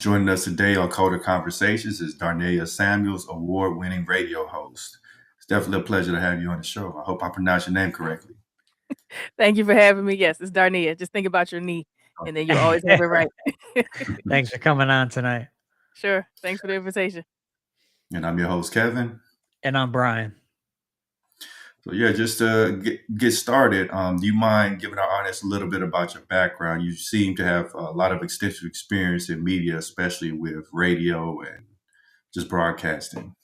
Joining us today on Coder Conversations is Darnea Samuels, award-winning radio host. It's definitely a pleasure to have you on the show. I hope I pronounced your name correctly. Thank you for having me. Yes, it's Darnea. Just think about your knee, and then you'll always have it right. Thanks for coming on tonight. Sure. Thanks for the invitation. And I'm your host, Kevin. And I'm Brian. So yeah, just to get started, do you mind giving our audience a little bit about your background? You seem to have a lot of extensive experience in media, especially with radio and just broadcasting.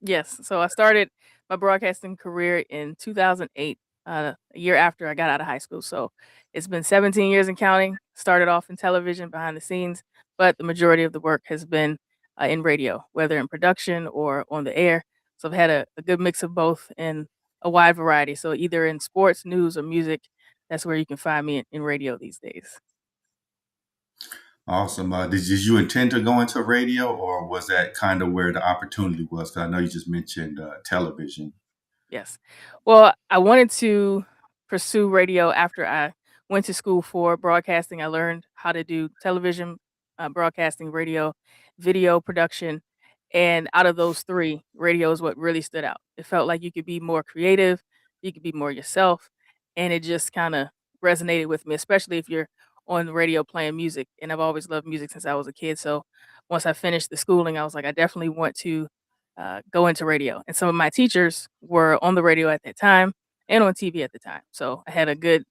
Yes. So I started my broadcasting career in 2008, a year after I got out of high school. So it's been 17 years and counting. Started off in television behind the scenes, but the majority of the work has been in radio, whether in production or on the air. So I've had a good mix of both and a wide variety. So either in sports, news, or music, that's where you can find me in radio these days. Awesome. Did you intend to go into radio, or was that kind of where the opportunity was? Because I know you just mentioned television. Yes. Well, I wanted to pursue radio after I went to school for broadcasting. I learned how to do television, broadcasting, radio, video production. And out of those three, radio is what really stood out. It felt like you could be more creative, you could be more yourself. And it just kind of resonated with me, especially if you're on the radio playing music. And I've always loved music since I was a kid. So once I finished the schooling, I was like, I definitely want to go into radio. And some of my teachers were on the radio at that time and on TV at the time. So I had a good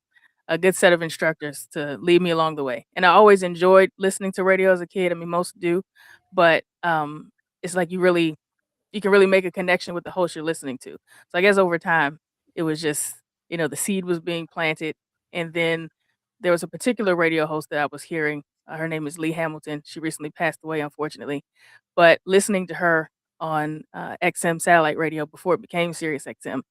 set of instructors to lead me along the way. And I always enjoyed listening to radio as a kid. I mean, most do, but it's like you can really make a connection with the host you're listening to. So I guess over time, it was just, the seed was being planted. And then there was a particular radio host that I was hearing. Her name is Lee Hamilton. She recently passed away, unfortunately. But listening to her on XM satellite radio before it became Sirius XM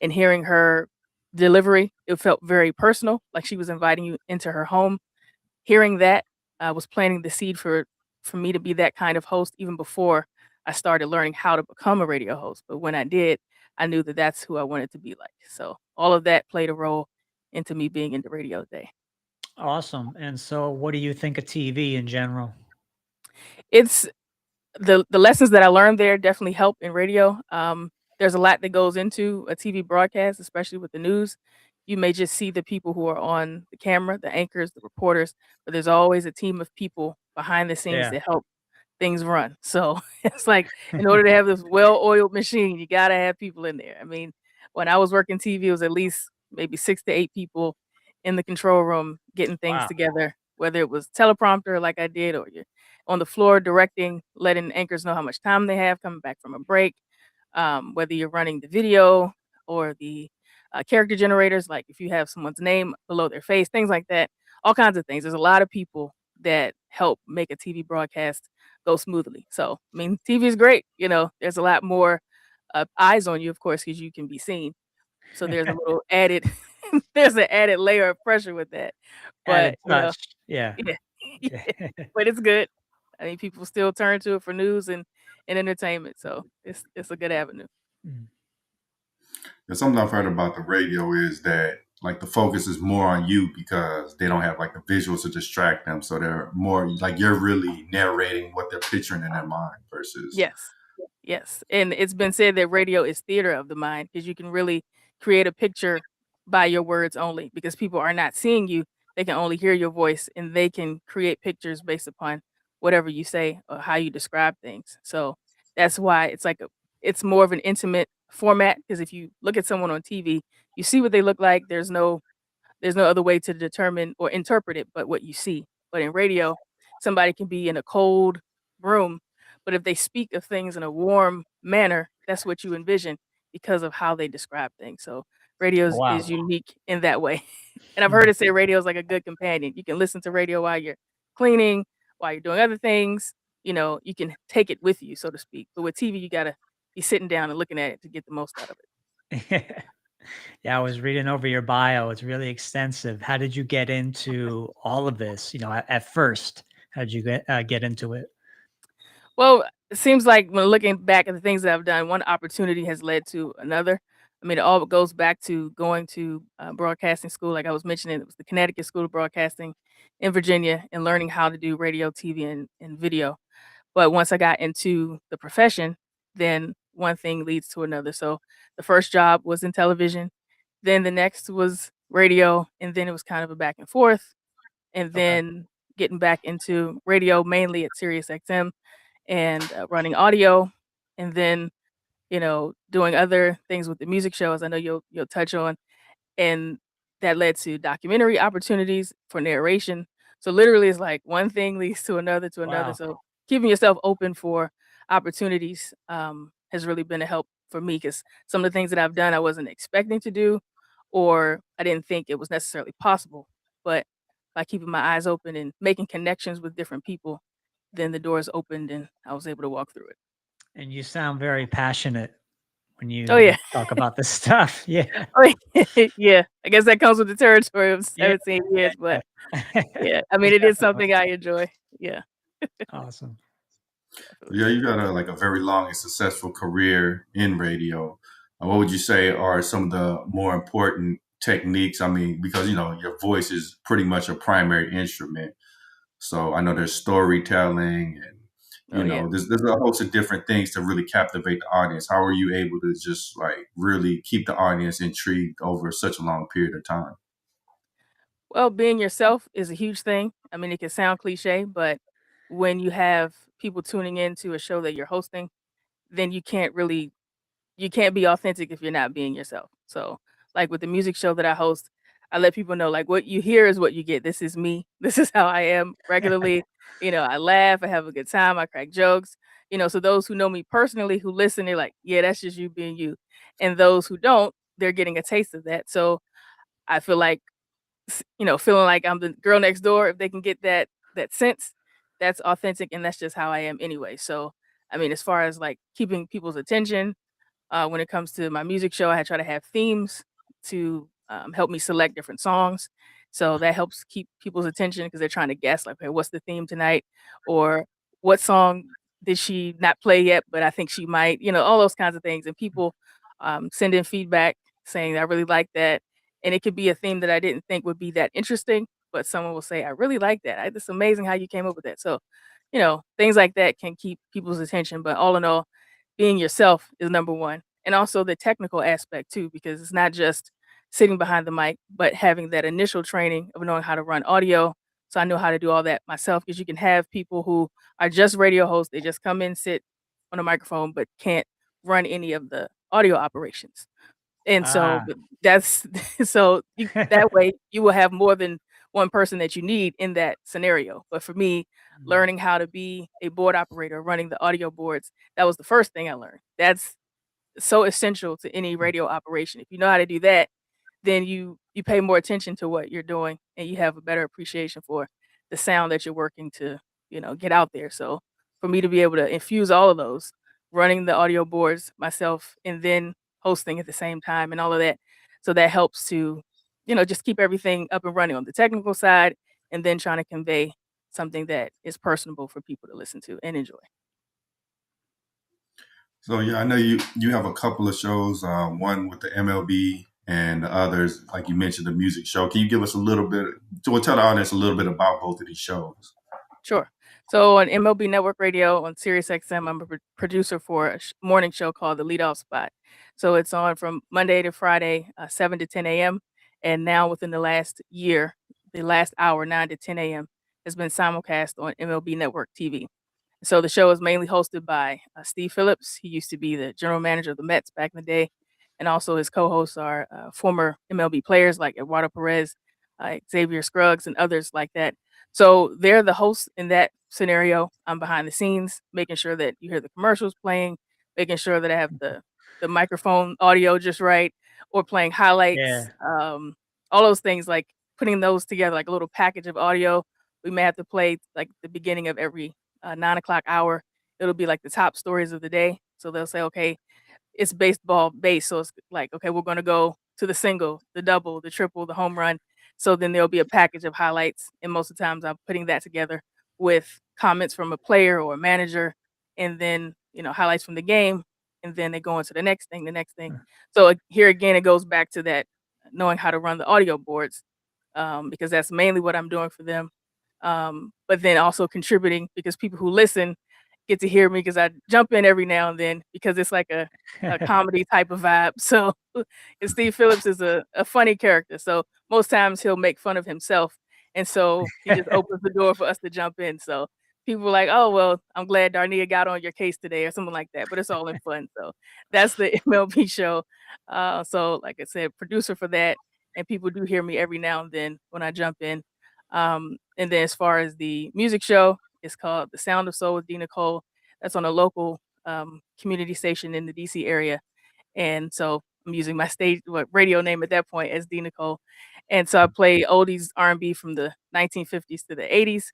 and hearing her delivery, it felt very personal, like she was inviting you into her home. Hearing that was planting the seed for me to be that kind of host even before I started learning how to become a radio host. But when I did, I knew that that's who I wanted to be like. So all of that played a role into me being into radio today. Awesome. And so, what do you think of TV in general? It's the lessons that I learned there definitely help in radio. There's a lot that goes into a TV broadcast, especially with the news. You may just see the people who are on the camera, the anchors, the reporters, but there's always a team of people behind the scenes Yeah. that help things run. So it's like in order to have this well-oiled machine, you gotta have people in there. I mean, when I was working TV, it was at least maybe 6 to 8 people in the control room getting things Wow. together, whether it was teleprompter like I did, or you're on the floor directing, letting anchors know how much time they have coming back from a break. Whether you're running the video or the character generators, like if you have someone's name below their face, things like that, all kinds of things. There's a lot of people that help make a TV broadcast go smoothly. So, I mean, TV is great. There's a lot more eyes on you, of course, because you can be seen. So there's a little added, there's an added layer of pressure with that. But Added touch. Yeah. yeah, yeah, but it's good. I mean, people still turn to it for news and entertainment. So it's a good avenue. Mm. And something I've heard about the radio is that like the focus is more on you because they don't have like the visuals to distract them. So they're more like you're really narrating what they're picturing in their mind versus Yes. Yes, and it's been said that radio is theater of the mind because you can really create a picture by your words only because people are not seeing you. They can only hear your voice and they can create pictures based upon whatever you say or how you describe things. So that's why it's more of an intimate format because if you look at someone on TV, you see what they look like. There's no other way to determine or interpret it but what you see. But in radio, somebody can be in a cold room, but if they speak of things in a warm manner, that's what you envision because of how they describe things. So radio is Wow. unique in that way. And I've Mm. heard it say radio is like a good companion. You can listen to radio while you're cleaning, while you're doing other things. You can take it with you, so to speak. But with TV, you gotta be sitting down and looking at it to get the most out of it. Yeah, I was reading over your bio. It's really extensive. How did you get into all of this? At first, how did you get into it? Well, it seems like when looking back at the things that I've done, one opportunity has led to another. I mean, it all goes back to going to broadcasting school. Like I was mentioning, it was the Connecticut School of Broadcasting in Virginia and learning how to do radio, TV, and video. But once I got into the profession, then one thing leads to another. So the first job was in television, then the next was radio, and then it was kind of a back and forth, and Okay. then getting back into radio mainly at Sirius XM and running audio, and then doing other things with the music shows. I know you'll touch on, and that led to documentary opportunities for narration. So literally, it's like one thing leads to another to another. Wow. So keeping yourself open for opportunities has really been a help for me because some of the things that I've done I wasn't expecting to do, or I didn't think it was necessarily possible. But by keeping my eyes open and making connections with different people, then the doors opened and I was able to walk through it. And you sound very passionate when Oh you yeah. talk about this stuff. Yeah. Oh, yeah. I guess that comes with the territory of Yeah. 17 years, but Yeah. yeah, I mean, Most it is definitely. something I enjoy. Yeah, Awesome. definitely. Yeah, you got like a very long and successful career in radio. What would you say are some of the more important techniques? I mean, because your voice is pretty much a primary instrument. So I know there's storytelling and Oh, yeah. there's a host of different things to really captivate the audience. How are you able to just like really keep the audience intrigued over such a long period of time? Well, being yourself is a huge thing. I mean, it can sound cliche, but when you have people tuning in to a show that you're hosting, then you can't be authentic if you're not being yourself. So, like with the music show that I host, I let people know like what you hear is what you get. This is me. This is how I am regularly. I laugh, I have a good time, I crack jokes. So those who know me personally who listen, they're like, yeah, that's just you being you. And those who don't, they're getting a taste of that. So I feel like feeling like I'm the girl next door, if they can get that sense, that's authentic and that's just how I am anyway. So I mean, as far as like keeping people's attention, when it comes to my music show, I try to have themes to help me select different songs. So that helps keep people's attention because they're trying to guess, like, okay, what's the theme tonight? Or what song did she not play yet, but I think she might, all those kinds of things. And people send in feedback saying, I really like that. And it could be a theme that I didn't think would be that interesting, but someone will say, I really like that. It's amazing how you came up with that. So, things like that can keep people's attention. But all in all, being yourself is number one. And also the technical aspect too, because it's not just sitting behind the mic, but having that initial training of knowing how to run audio. So I know how to do all that myself because you can have people who are just radio hosts. They just come in, sit on a microphone, but can't run any of the audio operations. And so Ah. that's so that way you will have more than one person that you need in that scenario. But for me, Mm. learning how to be a board operator, running the audio boards, that was the first thing I learned. That's so essential to any radio operation. If you know how to do that, then you pay more attention to what you're doing and you have a better appreciation for the sound that you're working to, get out there. So for me to be able to infuse all of those, running the audio boards myself and then hosting at the same time and all of that. So that helps to, just keep everything up and running on the technical side and then trying to convey something that is personable for people to listen to and enjoy. So yeah, I know you have a couple of shows, one with the MLB and the others, like you mentioned, the music show. Can you give us a little bit, to tell the audience a little bit about both of these shows? Sure. So on MLB Network Radio on Sirius XM, I'm a producer for a morning show called The Leadoff Spot. So it's on from Monday to Friday, 7 to 10 a.m. And now within the last year, the last hour, 9 to 10 a.m., has been simulcast on MLB Network TV. So the show is mainly hosted by Steve Phillips. He used to be the general manager of the Mets back in the day. And also his co-hosts are former MLB players like Eduardo Perez, Xavier Scruggs, and others like that. So they're the hosts in that scenario. I'm behind the scenes, making sure that you hear the commercials playing, making sure that I have the microphone audio just right, or playing highlights, Yeah. all those things, like putting those together like a little package of audio. We may have to play like the beginning of every 9 o'clock hour. It'll be like the top stories of the day. So they'll say, okay, it's baseball based. So it's like, okay, we're going to go to the single, the double, the triple, the home run. So then there'll be a package of highlights. And most of the times I'm putting that together with comments from a player or a manager and then, highlights from the game. and then they go on to the next thing, the next thing. So here again, it goes back to that knowing how to run the audio boards, because that's mainly what I'm doing for them. But then also contributing because people who listen get to hear me because I jump in every now and then because it's like a comedy type of vibe. So and Steve Phillips is a funny character. So most times he'll make fun of himself. And so he just opens the door for us to jump in. So people were like, oh, well, I'm glad Darnea got on your case today or something like that. But it's all in fun. So that's the MLB show. So like I said, producer for that. And people do hear me every now and then when I jump in. And then as far as the music show, it's called The Sound of Soul with Dina Cole. That's on a local community station in the DC area. And so I'm using my radio name at that point as Dina Cole. And so I play oldies R&B from the 1950s to the 80s.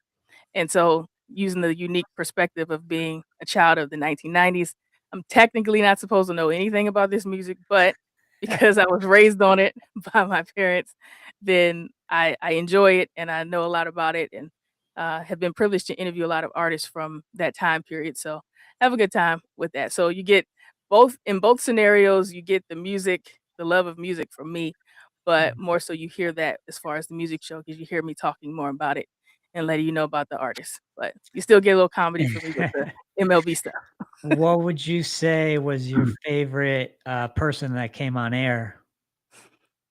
And so, using the unique perspective of being a child of the 1990s, I'm technically not supposed to know anything about this music, but because I was raised on it by my parents, then I enjoy it and I know a lot about it and have been privileged to interview a lot of artists from that time period. So, have a good time with that. So, you get both scenarios, you get the music, the love of music from me, but more so you hear that as far as the music show because you hear me talking more about it and letting you know about the artist. But you still get a little comedy from me with the MLB stuff. What would you say was your favorite, person that came on air,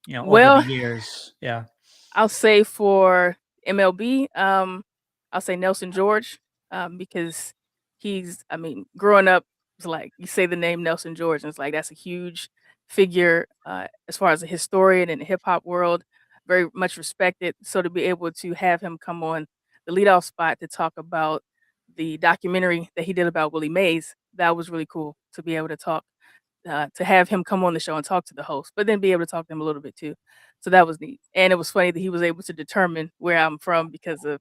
over the Well, years? Yeah. I'll say for MLB, I'll say Nelson George, because I mean, growing up, it's like you say the name Nelson George, and it's like that's a huge figure as far as a historian in the hip hop world, very much respected. So to be able to have him come on the leadoff spot to talk about the documentary that he did about Willie Mays, that was really cool to be able to talk to have him come on the show and talk to the host, but then be able to talk to them a little bit too. So that was neat. And it was funny that he was able to determine where I'm from because of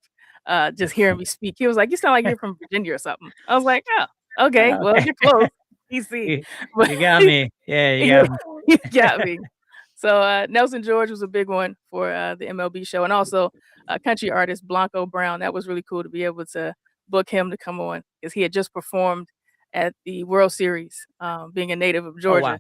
just hearing me speak. He was like, "You sound like you're from Virginia or something." I was like, "Oh, okay. Oh, Well, okay. you're close." DC. You But you got me. Yeah, you yeah, got me. you got me. So Nelson George was a big one for the MLB show, and also country artist Blanco Brown. That was really cool to be able to book him to come on because he had just performed at the World Series, being a native of Oh, wow. Georgia.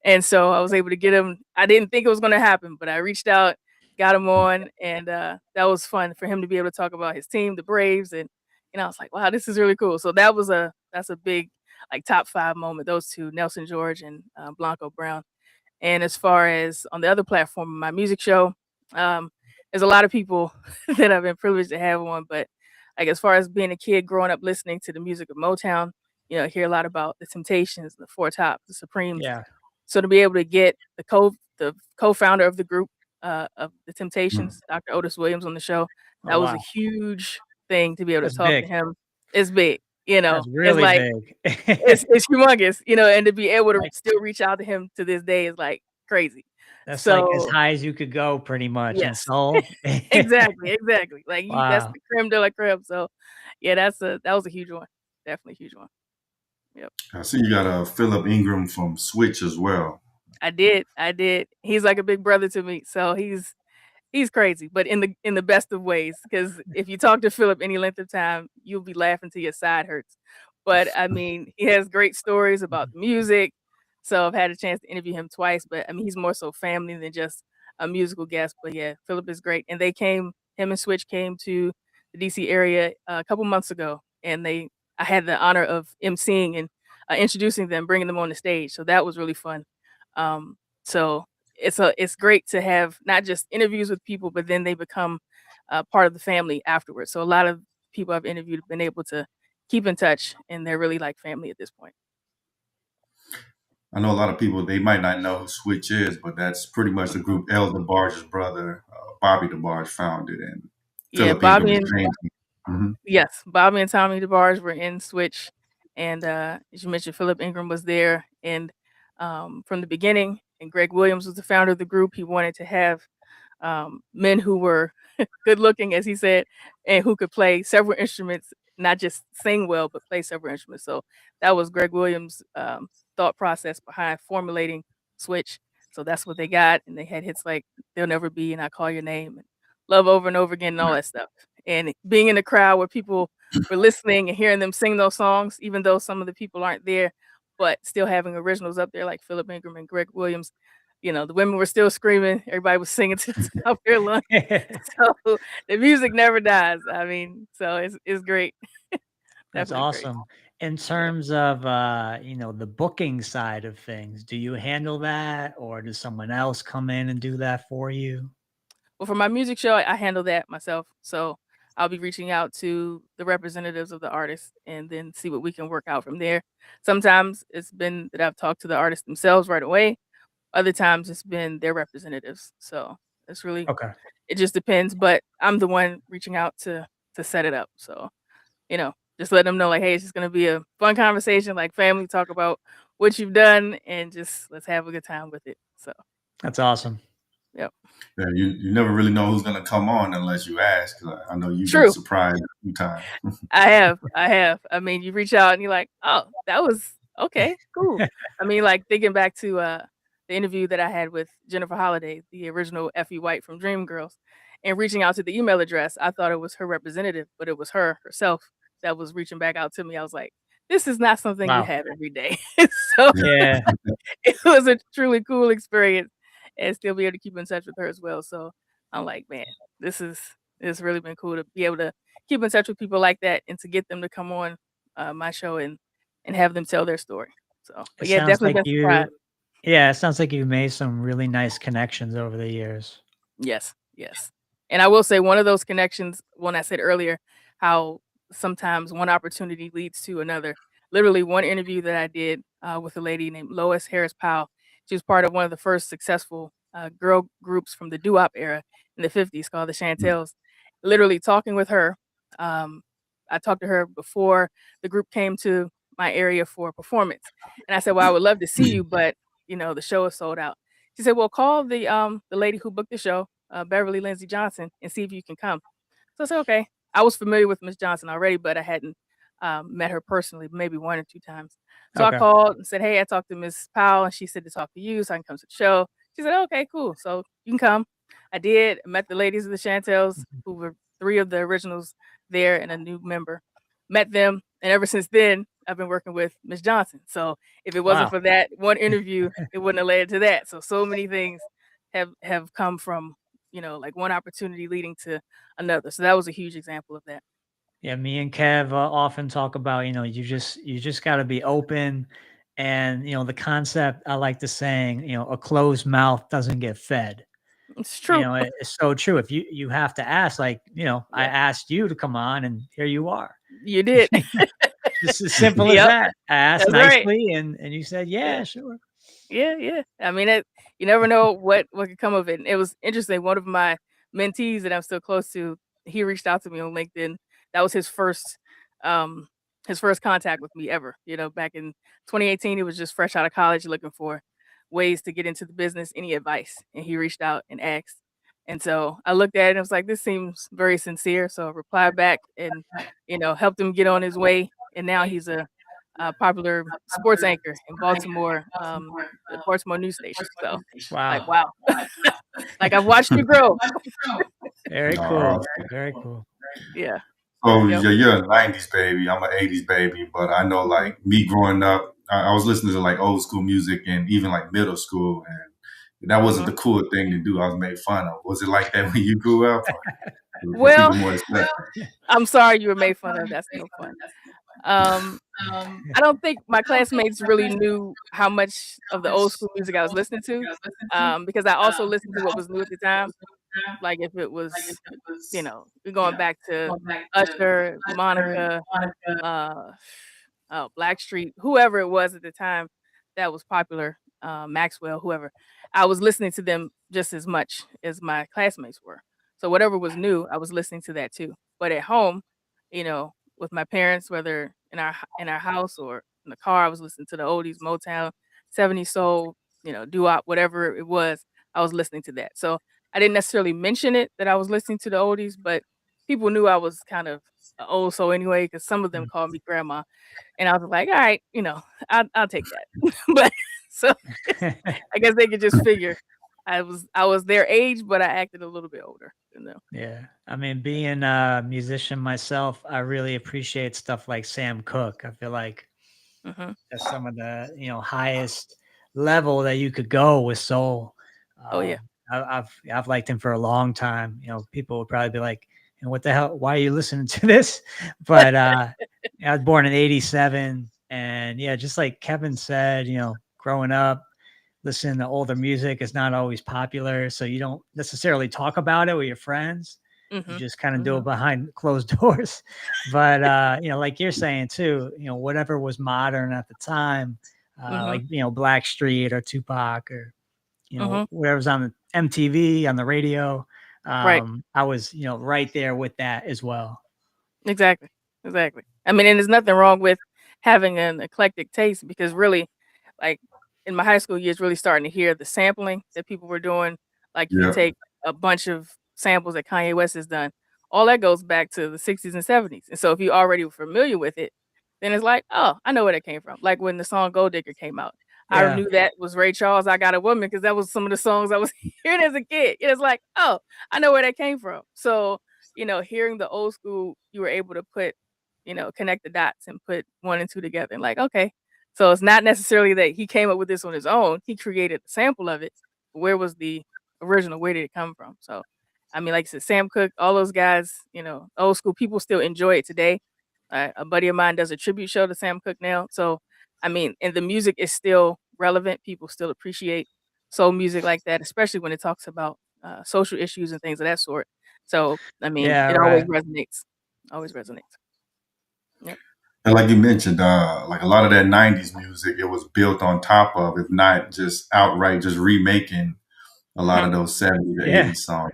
And so I was able to get him. I didn't think it was gonna happen, but I reached out, got him on, and that was fun for him to be able to talk about his team, the Braves, and I was like, "Wow, this is really cool." So that's a big, like, top 5 moment, those 2, Nelson George and Blanco Brown. And as far as on the other platform, my music show, um, there's a lot of people that I've been privileged to have on, but, like, as far as being a kid growing up listening to the music of Motown, hear a lot about the Temptations, the Four Tops, the Supremes. Yeah. So to be able to get the co-founder of the group, of the Mm. Temptations, Dr. Otis Williams, on the show, Oh, that was a wow. huge thing to be able to That's talk big. to him. It's big, you That's know? It's really like big. it's humongous, and to be able to Like, still reach out to him to this day is, like, crazy. that's like as So high as you could go pretty much in yes. soul. Exactly, exactly. Like, you that's Wow. the creme de la creme, so, yeah, that was a huge one. Definitely a huge one. Yep. I see you got a Philip Ingram from Switch as well. I did. He's like a big brother to me, so he's crazy, but in the best of ways. Because if you talk to Philip any length of time, you'll be laughing till your side hurts. But, I mean, he has great stories about the music, so I've had a chance to interview him twice, but, I mean, he's more so family than just a musical guest, but, yeah, Philip is great, and him and Switch came to the DC area a couple months ago, and I had the honor of emceeing and, introducing them, bringing them on the stage, so that was really fun. So it's great to have not just interviews with people, but then they become part of the family afterwards. So a lot of people I've interviewed have been able to keep in touch, and they're really like family at this point. I know a lot of people, they might not know who Switch is, but that's pretty much the group El DeBarge's brother, Bobby DeBarge, founded, and Yeah, Philip Ingram is James. Hmm. yes, Bobby and Tommy DeBarge were in Switch, and as you mentioned, Philip Ingram was there, and from the beginning. And Greg Williams was the founder of the group. He wanted to have men who were good looking, as he said, and who could play several instruments, not just sing well, but play several instruments. So that was Greg Williams' thought process behind formulating Switch. So that's what they got, and they had hits like "There'll Never Be" and "I Call Your Name" and "Love Over and Over Again" and all that stuff. And being in the crowd where people were listening and hearing them sing those songs, even though some of the people aren't there, but still having originals up there like Philip Ingram and Greg Williams. The women were still screaming. Everybody was singing to the top of their lungs. So the music never dies. I mean, so it's great. That's Definitely great. awesome. In Yeah. terms of, the booking side of things, do you handle that or does someone else come in and do that for you? Well, for my music show, I handle that myself. So I'll be reaching out to the representatives of the artist and then see what we can work out from there. Sometimes it's been that I've talked to the artists themselves right away. Other times it's been their representatives. So it's really Okay. it just depends. But I'm the one reaching out to set it up. So, just let them know like, hey, it's just gonna be a fun conversation, like family talk about what you've done and just let's have a good time with it. So That's awesome. yep. Yeah, you never really know who's gonna come on unless you ask. 'Cause I know you've been True. surprised a few times. I have. I have. I mean, you reach out and you're like, "Oh, that was okay, cool." I mean, like thinking back to the interview that I had with Jennifer Holliday, the original Effie White from Dreamgirls, and reaching out to the email address, I thought it was her representative, but it was her herself that was reaching back out to me. I was like, "This is not something you Wow. have every day." So Yeah. it was a truly cool experience, and still be able to keep in touch with her as well. So I'm like, man, this is it's really been cool to be able to keep in touch with people like that and to get them to come on my show and have them tell their story. So, It but yeah, sounds definitely like been surprised. it sounds like you've made some really nice connections over the years. Yes, yes. And I will say one of those connections, when I said earlier, how sometimes one opportunity leads to another. Literally, one interview that I did with a lady named Lois Harris Powell. She was part of one of the first successful girl groups from the doo-wop era in the '50s called the Chantels. Literally talking with her. Um, I talked to her before the group came to my area for a performance, and I said, "Well, I would love to see you, but the show is sold out." She said, "Well, call the lady who booked the show, Beverly Lindsay Johnson, and see if you can come." So I said, "Okay." I was familiar with Miss Johnson already, but I hadn't met her personally, maybe 1 or 2 times. So I Okay. called and said, "Hey, I talked to Miss Powell, and she said to talk to you, so I can come to the show." She said, "Okay, cool. So you can come." I did. Met the ladies of the Chantels, Mhm. who were three of the originals there, and a new member. Met them, and ever since then, I've been working with Miss Johnson. So if it wasn't Wow. for that one interview, it wouldn't have led to that. So many things have come from like one opportunity leading to another. So that was a huge example of that. Yeah, me and Kev often talk about, you just got to be open, and the concept. I like the saying, a closed mouth doesn't get fed. It's true. It's so true. If you have to ask, like, I Yeah, asked you to come on, and here you are. you did. Just as simple as Yep, that. I asked that's right. nicely, and you said, Yeah. yeah, sure. Yeah, yeah. I mean, you never know what could come of it. And it was interesting. One of my mentees that I'm still close to, he reached out to me on LinkedIn. That was um, his first contact with me ever. Back in 2018, he was just fresh out of college, looking for ways to get into the business, any advice, and he reached out and asked. And so I looked at it and I was like, this seems very sincere. So I replied back and helped him get on his way. And now he's a popular sports anchor in Baltimore, the Baltimore news station. So, like, Wow. wow, like I've watched you grow. Very Oh, cool. Very cool. Yeah. so Yep. you're a '90s baby. I'm an '80s baby, but I know Mhm. like me growing up, I was listening to like old school music and even like middle school, and that wasn't Mhm. the cool thing to do. I was made fun of. Was it like that when you grew up, or were Well, people more accepting? I'm sorry you were made fun of. That's no fun. Um, I don't think my classmates really knew how much of the old school music I was listening to, because I also listened to what was new at the time. Like if it was, we're going back to Usher, Monica, uh, Blackstreet, whoever it was at the time that was popular, Maxwell, whoever. I was listening to them just as much as my classmates were. So whatever was new, I was listening to that too. But at home, with my parents, whether in our house or in the car, I was listening to the oldies, Motown, '70s soul, doo-wop, whatever it was, I was listening to that. So I didn't necessarily mention it that I was listening to the oldies, but people knew I was kind of old soul anyway, because some of them called me grandma, and I was like, all right, I'll take that. But so I guess they could just figure I was their age, but I acted a little bit older than them. Yeah. I mean, being a musician myself, I really appreciate stuff like Sam Cooke. I feel like Mhm. That's some of the highest level that you could go with soul. Oh, yeah. I've liked him for a long time. People would probably be like, "And what the hell? Why are you listening to this?" But I was born in '87, and yeah, just like Kevin said, growing up, listening to older music is not always popular, so you don't necessarily talk about it with your friends. You Mhm. just kind of do it Mhm. behind closed doors. But like you're saying too, whatever was modern at the time, Mhm. like Blackstreet or Tupac or Mhm. whatever's on the MTV on the radio. Right. I was right there with that as well. Exactly. Exactly. I mean, and there's nothing wrong with having an eclectic taste because really, like in my high school years, really starting to hear the sampling that people were doing. Like if you Yeah. take a bunch of samples that Kanye West has done, all that goes back to the 60s and 70s. And so if you already were familiar with it, then it's like, oh, I know where that came from. Like when the song Gold Digger came out, I Yeah. knew that was Ray Charles, I Got a Woman, because that was some of the songs I was hearing as a kid. It's like, oh, I know where that came from. So hearing the old school, you were able to put, connect the dots and put one and two together and like, okay. So it's not necessarily that he came up with this on his own. He created a sample of it. Where was the original? Where did it come from? So, I mean, like I said, Sam Cooke, all those guys, old school people still enjoy it today. A buddy of mine does a tribute show to Sam Cooke now. So, I mean, and the music is still relevant. People still appreciate soul music like that, especially when it talks about social issues and things of that sort. So, I mean, Yeah. it always Right. resonates. Always resonates. Yep. And like you mentioned, like a lot of that '90s music, it was built on top of, if not just outright, just remaking a lot Mhm. of those '70s to Yeah. '80s songs.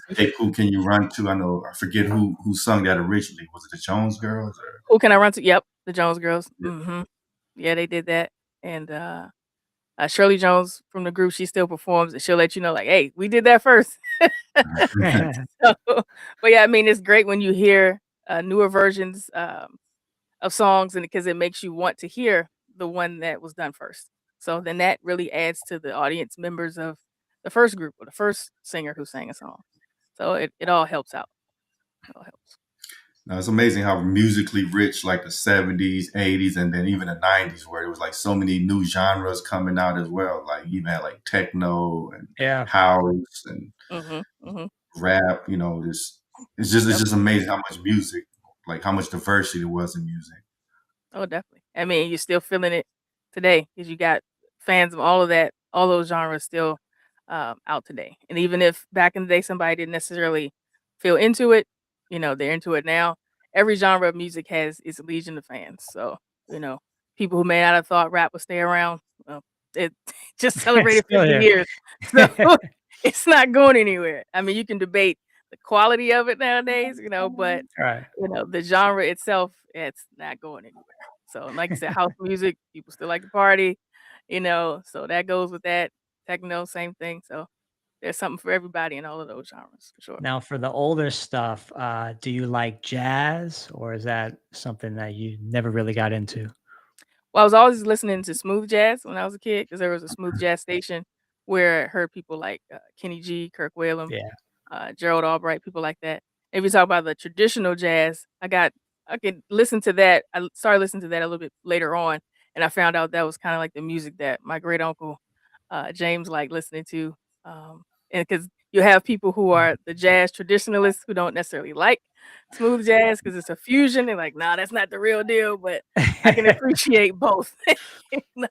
Escape, Who Can You Run To? I know, I forget who sung that originally. Was it the Jones Girls? Or Who can I run to? Yep, the Jones Girls. yeah. Mhm. Yeah, they did that. And Shirley Jones from the group, she still performs and she'll let you know, like, hey, we did that first. So, but yeah, I mean, it's great when you hear newer versions of songs, and because it makes you want to hear the one that was done first. So then that really adds to the audience members of the first group or the first singer who sang a song. So it all helps out. It all helps. Now, it's amazing how musically rich like the '70s, '80s, and then even the '90s, where there was like so many new genres coming out as well. Like you even had like techno and Yeah. house and Mhm. Mhm. rap. It's Yep. just amazing how much music, like how much diversity there was in music. Oh, definitely. I mean, you're still feeling it today because you got fans of all of that, all those genres still out today. And even if back in the day somebody didn't necessarily feel into it, they're into it now. Every genre of music has its legion of fans. So, you know, people who may not have thought rap would stay around, well, it just celebrated Still 50 here. years. So it's not going anywhere. I mean, you can debate the quality of it nowadays, but Right. the genre itself, it's not going anywhere. So, and like you said, house music, people still like to party, so that goes with that. Techno, same thing. So there's something for everybody in all of those genres for sure. Now, for the older stuff, do you like jazz, or is that something that you never really got into? Well, I was always listening to smooth jazz when I was a kid because there was a smooth jazz station where I heard people like Kenny G, Kirk Whalum, Yeah. Gerald Albright, people like that. If you talk about the traditional jazz, I could listen to that. Started listening to that a little bit later on, and I found out that was kind of like the music that my great uncle James liked listening to. And because you have people who are the jazz traditionalists who don't necessarily like smooth jazz because it's a fusion. They're like, nah, that's not the real deal. But I can appreciate both. No,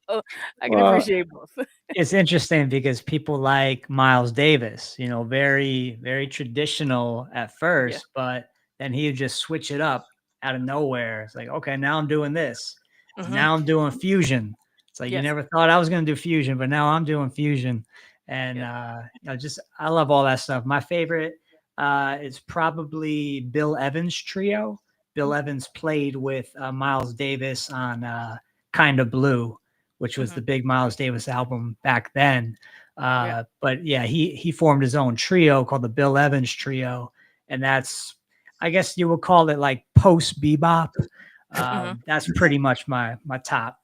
I can Well, appreciate both. it's interesting because people like Miles Davis, very, very traditional at Yeah. first, but then he would just switch it up out of nowhere. It's like, okay, now I'm doing this. Hmm. Now I'm doing fusion. It's like you Yes. never thought I was going to do fusion, but now I'm doing fusion. And Yeah. just I love all that stuff. My favorite is probably Bill Evans trio. Bill Evans played with Miles Davis on Kind of Blue, which was Hmm. the big Miles Davis album back then. Yeah. But yeah, he formed his own trio called the Bill Evans Trio, and that's, I guess you would call it like post bebop. Hmm. That's pretty much my top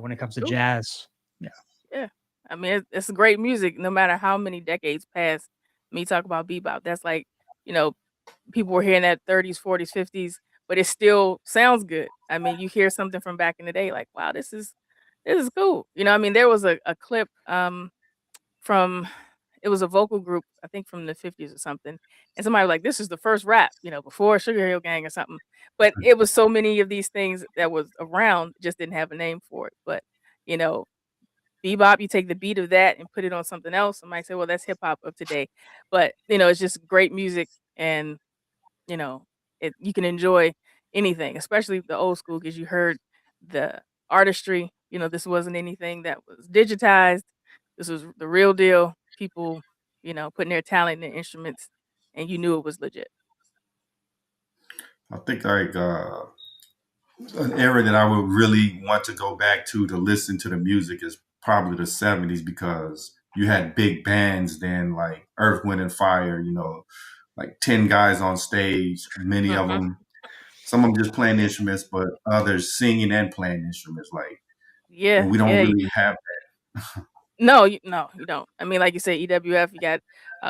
when it comes to Cool. jazz. Yeah, Yeah. I mean, it's great music no matter how many decades pass. Me talk about bebop. That's like, you know, people were hearing that 30s, 40s, 50s. but it still sounds good. I mean, you hear something from back in the day, like, wow, this is cool. I mean, there was a clip from it was a vocal group, I think from the 50s or something. And somebody was like, this is the first rap, before Sugar Hill Gang or something. But it was so many of these things that was around, just didn't have a name for it. But, you know, bebop, you take the beat of that and put it on something else. Somebody say, well, that's hip hop of today. But, it's just great music, and, you know, you can enjoy anything, especially the old school, because you heard the artistry. This wasn't anything that was digitized. This was the real deal. People, putting their talent in the instruments, and you knew it was legit. I think like an era that I would really want to go back to listen to the music is probably the '70s, because you had big bands then, like Earth, Wind and Fire. Like 10 guys on stage, many of Hmm. them, some of them just playing instruments, but others singing and playing instruments. Like, and Yeah, we don't yeah. really have No, you don't. I mean, like you say, EWF, you got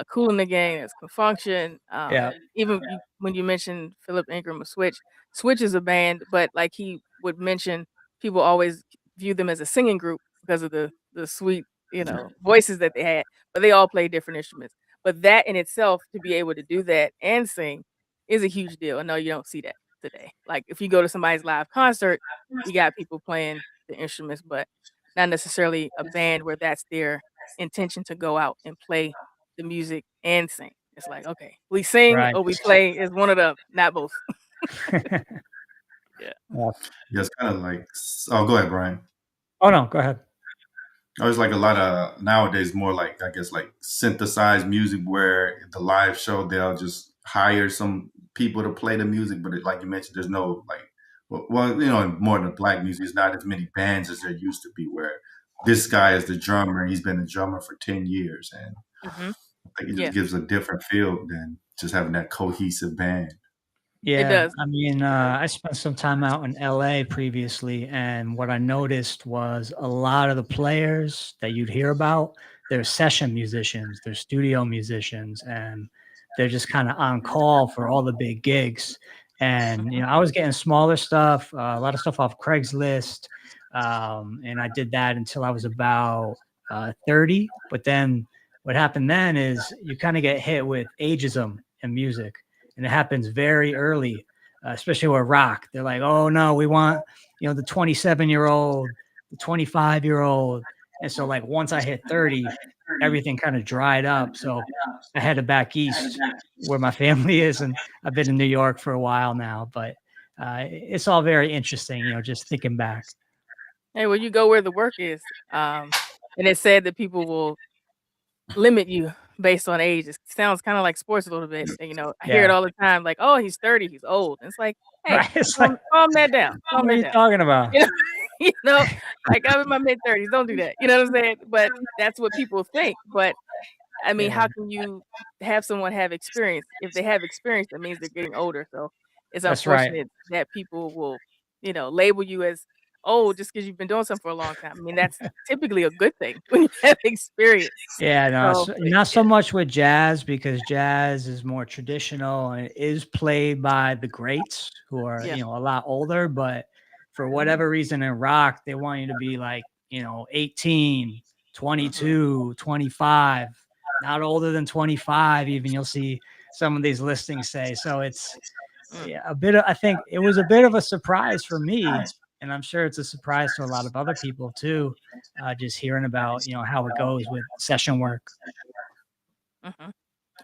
Cool in the Gang, there's Confunction. Yeah. Even when you mentioned Philip Ingram of Switch, Switch is a band, but like he would mention, people always view them as a singing group because of the sweet, voices that they had, but they all play different instruments. But that in itself, to be able to do that and sing, is a huge deal. I know you don't see that today. Like if you go to somebody's live concert, you got people playing the instruments, but not necessarily a band where that's their intention to go out and play the music and sing. It's like, okay, we sing Right. or we play is one of the not both. Yeah. Yeah. Yeah, it's kind of like, oh, go ahead, Brian. Oh no, go ahead. I was like a lot of nowadays more like, I guess, like synthesized music, where the live show they'll just hire some people to play the music, but like you mentioned, there's no like, well, more than black music, there's not as many bands as there used to be, where this guy is the drummer and he's been a drummer for 10 years, and Hmm. I think it just Yeah, gives a different feel than just having that cohesive band. it Yeah, does. I mean, I spent some time out in LA previously, and what I noticed was a lot of the players that you'd hear about, they're session musicians, they're studio musicians, and they're just kind of on call for all the big gigs. And Hmm. I was getting smaller stuff, a lot of stuff off Craigslist, and I did that until I was about 30. But then what happened then is you kind of get hit with ageism in music, and it happens very early, especially with rock. They're like, "Oh no, we want the 27-year-old, the 25-year-old," and so like once I hit 30, everything kind of dried up. So I headed back east where my family is, and I've been in New York for a while now. But it's all very interesting, just thinking back. Hey, well, you go where the work is. And it's said that people will limit you based on age. It sounds kind of like sports a little bit. And, I hear it Yeah, all the time, like, oh, he's 30, he's old. And it's like, hey, right. It's like, calm that down. Calm what are that you down. talking about? You know, you know, like I'm in my mid-30s. Don't do that. You know what I'm saying? But that's what people think. But I mean, Yeah, how can you have someone have experience? If they have experience, that means they're getting older. So it's that's right. unfortunate that people will, label you as old just because you've been doing something for a long time. I mean, that's typically a good thing when you have experience. Yeah, no, So not yeah. so much with jazz, because jazz is more traditional and it is played by the greats who are, Yeah. a lot older. But for whatever reason in rock, they want you to be like, 18, Hmm. 22, 25, not older than 25, even you'll see some of these listings say. So it's, Mm. yeah, I think it was a bit of a surprise for me. And I'm sure it's a surprise to a lot of other people too, just hearing about, how it goes with session work. Hmm.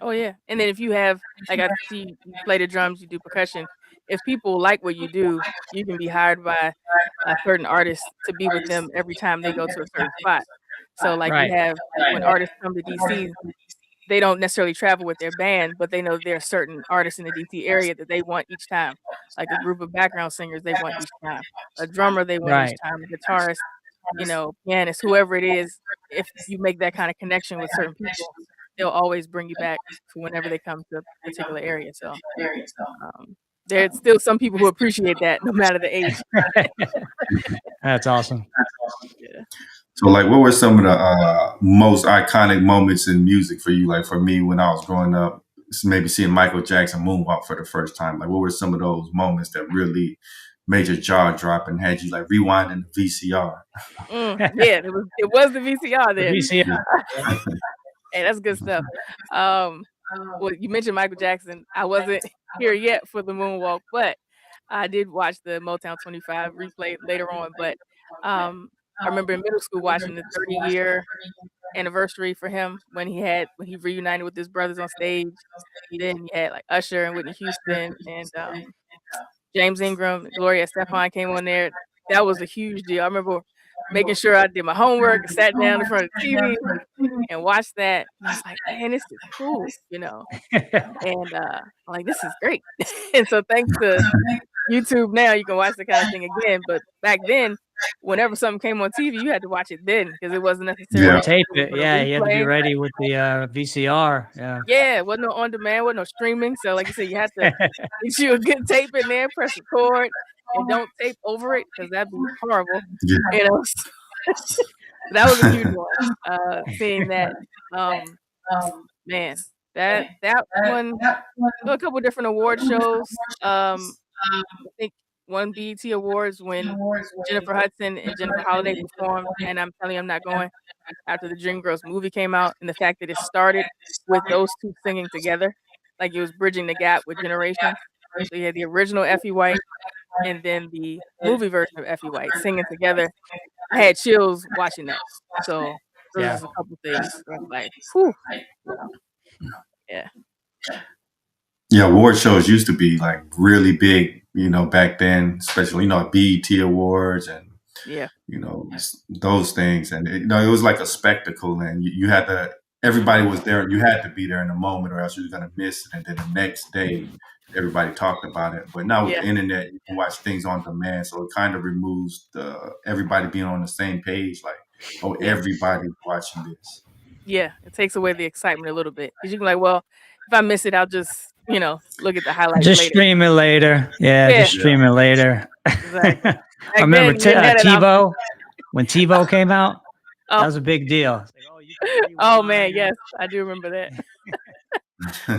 Oh yeah. And then if you have, like, I see you play the drums, you do percussion. If people like what you do, you can be hired by a certain artist to be with them every time they go to a certain spot. So like you Right. have when artists come to DC, they don't necessarily travel with their band, but they know there are certain artists in the DC area that they want each time. Like a group of background singers they want each time. A drummer they want each Right. time, a guitarist, pianist, whoever it is. If you make that kind of connection with certain people, they'll always bring you back for whenever they come to a particular area. So there's still some people who appreciate that no matter the age. That's awesome. Yeah. So, like, what were some of the most iconic moments in music for you? Like, for me, when I was growing up, maybe seeing Michael Jackson moonwalk for the first time? Like, what were some of those moments that really made your jaw drop and had you like rewinding the VCR? Yeah, it was the VCR The then. VCR. Yeah. Hey, that's good stuff. Um, well, you mentioned Michael Jackson. I wasn't here yet for the moonwalk, but I did watch the Motown 25 replay later on. But I remember in middle school watching the 30-year anniversary for him when he reunited with his brothers on stage. Then you had like Usher and Whitney Houston and James Ingram, Gloria Estefan came on there. That was a huge deal. I remember making sure I did my homework, sat down in front of the TV and watched that. And I was like, man, this is cool, you know. And I'm like, this is great. And so thanks to YouTube now, you can watch the kind of thing again. But back then, whenever something came on TV, you had to watch it then because it wasn't Or necessarily tape it. available to Yeah, you had to be replay. ready with the VCR. Yeah. Yeah, it wasn't no on demand, wasn't no streaming. So like you said, you had to get you a good tape in there, press record, and don't tape over it because that'd be horrible. Yeah. You know, that was a huge one. Seeing that, man, that one, a couple different award shows. I think one BET Awards when Jennifer Hudson and Jennifer Holliday performed, and I'm telling you, I'm not going after the Dreamgirls movie came out, and the fact that it started with those two singing together, like it was bridging the gap with generations. So you had the original Effie White and then the movie version of Effie White singing together. I had chills watching that. So those Yeah. are just a couple things where I'm like, whew, you know, yeah. Yeah, award shows used to be like really big, back then, especially, BET Awards and, Yeah. those things. And, it was like a spectacle and you had to, everybody was there. You had to be there in the moment or else you were going to miss it. And then the next day, everybody talked about it. But now with the Yeah. internet, you can watch things on demand. So it kind of removes everybody being on the same page. Like, oh, Yeah. everybody's watching this. Yeah. It takes away the excitement a little bit because you can like, well, if I miss it, I'll just, look at the highlights Just later. stream it later. Yeah, Yeah. just stream it later. Exactly. I Back remember then, you didn't have that option. TiVo. When TiVo came out, that Oh, was a big deal. It's like, oh, you can oh man, rewind. yes, I do remember that.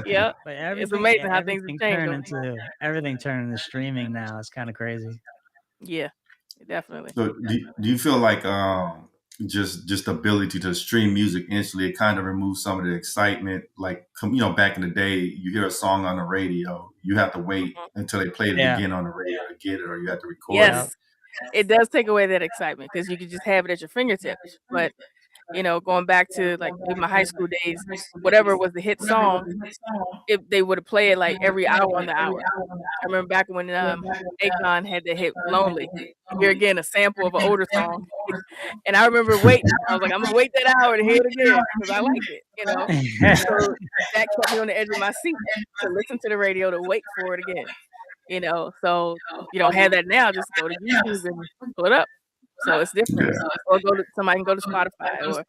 Yep. But It's amazing how things have everything changed. everything turned into streaming now. It's kind of crazy. Yeah, definitely. So do you feel like just the ability to stream music instantly, it kind of removes some of the excitement? Like, back in the day, you hear a song on the radio, you have to wait Mhm. until they played it Yeah. again on the radio to get it, or you have to record Yes, it. it does take away that excitement because you could just have it at your fingertips. But going back to like maybe my high school days, whatever was the hit song, if they would have played like every hour on the hour. I remember back when Akon had the hit "Lonely." Here again, a sample of an older song, and I remember waiting. I was like, I'm gonna wait that hour to hear it again because I liked it. So that kept me on the edge of my seat to listen to the radio to wait for it again. So you don't have that now. Just go to YouTube and pull it up. So it's different. Yeah. Or somebody can go to Spotify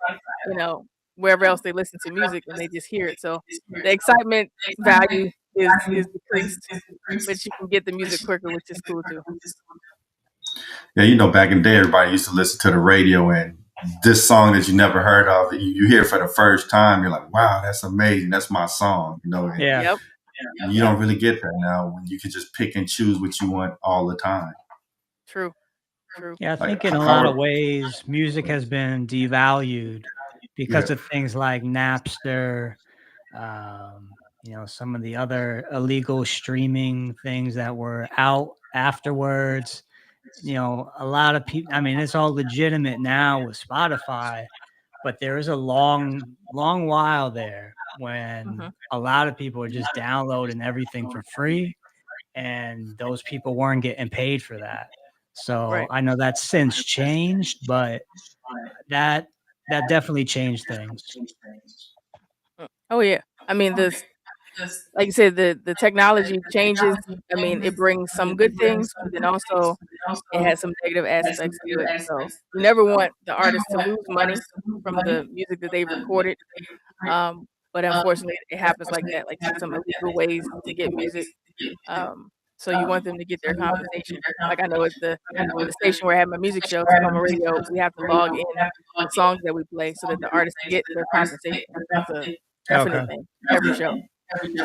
or wherever else they listen to music and they just hear it. So the excitement value is decreased, but you can get the music quicker, which is cool too. Yeah, back in the day, everybody used to listen to the radio and this song that you never heard of, you hear it for the first time, you're like, wow, that's amazing. That's my song, and Yeah. Yep. you don't really get that now when you can just pick and choose what you want all the time. True. Yeah, I Like, think in a lot of ways, music has been devalued because of things like Napster, some of the other illegal streaming things that were out afterwards. A lot of people, I mean, it's all legitimate now with Spotify, but there is a long, long while there when Mhm. a lot of people are just downloading everything for free, and those people weren't getting paid for that. So Right. I know that's since changed, but that definitely changed things. Oh yeah. I mean, like you said, the technology changes. I mean, it brings some good things, but then also it has some negative aspects to it. So you never want the artist to lose money from the music that they've recorded. But unfortunately, it happens like that, like some illegal ways to get music. So you want them to get their compensation. Like I know at the station where I have my music show, Tacoma Radio, we have to log in the songs that we play so that the artists get their compensation. That's a definite Okay. thing every show.